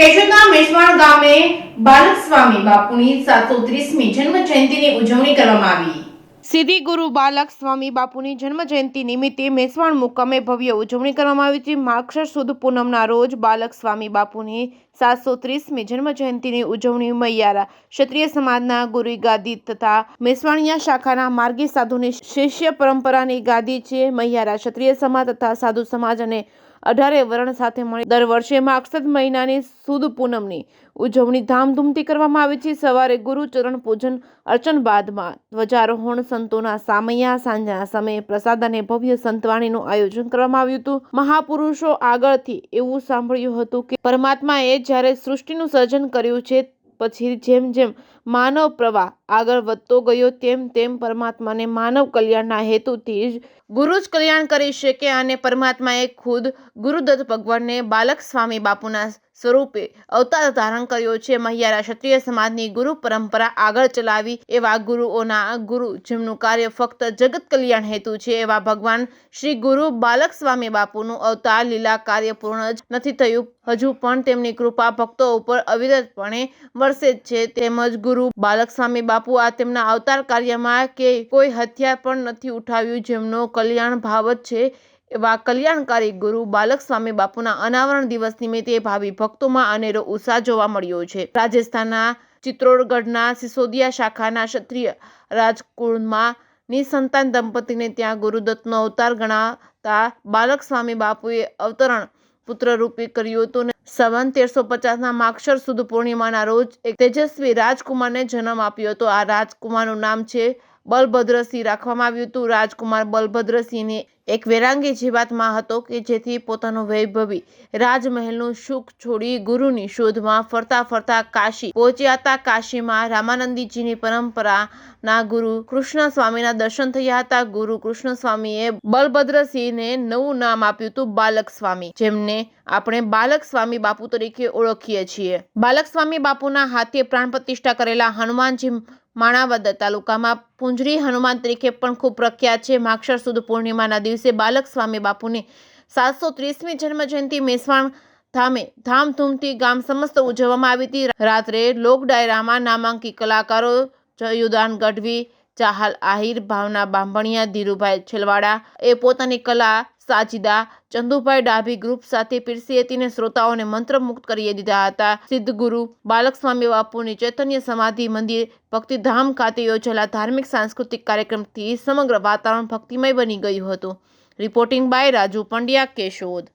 કેશોદના મેશ્વાણ ગામે બાલક સ્વામી બાપુની 730મી જન્મ જયંતિની ઉજવણી કરવામાં આવી। સિદ્ધિ ગુરુ બાલક સ્વામી બાપુની જન્મ જયંતિ નિમિત્તે મેશ્વાણ મુકામે ભવ્ય ઉજવણી કરવામાં આવી હતી। માગશર સુદ પૂનમના રોજ બાલક સ્વામી બાપુની 730મી જન્મ જયંતિની ઉજવણી મૈયારા ક્ષત્રિય સમાજના ગુરુ ગાદી તથા મેશ્વાણિયા શાખાના માર્ગી સાધુની શિષ્ય પરંપરાની ગાદી છે। મૈયારા ક્ષત્રિય સમાજ તથા સાધુ સમાજ અને 18 વર્ણ સાથે મળી દર વર્ષે માગશર મહિનાની સુદ પૂનમની ઉજવણી ધામધૂમથી કરવામાં આવે છે। સવારે ગુરુ ચરણ પૂજન અર્ચન બાદમાં ધ્વજારોહણ, સંતોના સામૈયા, સાંજના સમયે પ્રસાદ અને ભવ્ય સંતવાણીનું આયોજન કરવામાં આવ્યું હતું। મહાપુરુષો આગળથી એવું સાંભળ્યું હતું કે પરમાત્માએ જ્યારે સૃષ્ટિનું સર્જન કર્યું છે પછી જેમ જેમ માનવ પ્રવાહ આગળ વધતો ગયો તેમ તેમ પરમાત્માને માનવ કલ્યાણના હેતુથી જ ગુરુ જ કલ્યાણ કરી શકે અને પરમાત્માએ ખુદ ગુરુદત્ત ભગવાનને બાલક સ્વામી બાપુના સ્વરૂપે અવતાર ધારણ કર્યો છે। મહિયારા ક્ષત્રિય સમાજની ગુરુ પરંપરા આગળ ચલાવી એવા ગુરુઓના ગુરુ જેમનું કાર્ય ફક્ત જગત કલ્યાણ હેતુ છે એવા ભગવાન શ્રી ગુરુ બાલક સ્વામી બાપુનું અવતાર લીલા કાર્ય પૂર્ણ જ નથી થયું, હજુ પણ તેમની કૃપા ભક્તો ઉપર અવિરતપણે વરસે જ છે। તેમજ ગુરુ બાલક સ્વામી બાપુ આ તેમના અવતાર કાર્યમાં કે કોઈ હથિયાર પણ નથી ઉઠાવ્યું, જેમનો કલ્યાણ ભાવ જ છે એવા કલ્યાણકારી ગુરુ બાલક સ્વામી બાપુના અનાવરણ દિવસ નિમિત્તે ભાવિ ભક્તોમાં અનેરો ઉત્સાહ જોવા મળ્યો છે। રાજસ્થાનના ચિત્તોડગઢના સિસોદિયા શાખાના ક્ષત્રિય રાજકુળમાં નિસંતાન દંપતીને ત્યાં ગુરુદત્તનો અવતાર ગણાતા બાલક સ્વામી બાપુએ અવતરણ પુત્ર રૂપે કર્યું હતું। સંવત 1350ના માગશર સુદ પૂર્ણિમાના રોજ એક તેજસ્વી રાજકુમારને જન્મ આપ્યો હતો। આ રાજકુમારનું નામ છે બલભદ્રસિંહ રાખવામાં આવ્યું હતું। રાજકુમાર બલભદ્રસિંહને એક વૈરાગી જીવાત્મા હતો કે જેથી પોતાનું વૈભવી રાજમહેલનું સુખ છોડી ગુરુની શોધમાં ફરતા ફરતા કાશી પહોંચ્યા હતા। કાશીમાં રામાનંદજીની પરંપરાના ગુરુ કૃષ્ણ સ્વામીના દર્શન થયા હતા। ગુરુ કૃષ્ણ સ્વામીએ બલભદ્રસિંહને નવું નામ આપ્યું હતું બાલક સ્વામી, જેમને આપણે બાલક સ્વામી બાપુ તરીકે ઓળખીએ છીએ। બાલક સ્વામી બાપુના હાથે પ્રાણ પ્રતિષ્ઠા કરેલા હનુમાનજી માણાવદર તાલુકામાં પુંજરી હનુમાન તરીકે પણ ખૂબ પ્રખ્યાત છે। માગશર સુદ પૂર્ણિમાના દિવસે બાલક સ્વામી બાપુની 730મી જન્મ જયંતિ મેશ્વાણ ધામે ધામધૂમથી ગામ સમસ્ત ઉજવવામાં આવી હતી। રાત્રે લોક ડાયરામાં નામાંકિત કલાકારો જયુદાન ગઢવી, ચાહલ આહિર, ભાવના બાંભણિયા, ધીરુભાઈ છેલવાડા એ પોતાની કલા સાજીદા ચંદુભાઈ ડાભી ગ્રુપ સાથે પીરસી હતી અને શ્રોતાઓને મંત્રમુગ્ધ કરી દીધા હતા। સિદ્ધ ગુરુ બાલક સ્વામી બાપુની ચૈતન્ય સમાધિ મંદિર ભક્તિધામ ખાતે યોજાયેલા ધાર્મિક સાંસ્કૃતિક કાર્યક્રમથી સમગ્ર વાતાવરણ ભક્તિમય બની ગયું હતું। Reporting by Raju Pandya, Keshod.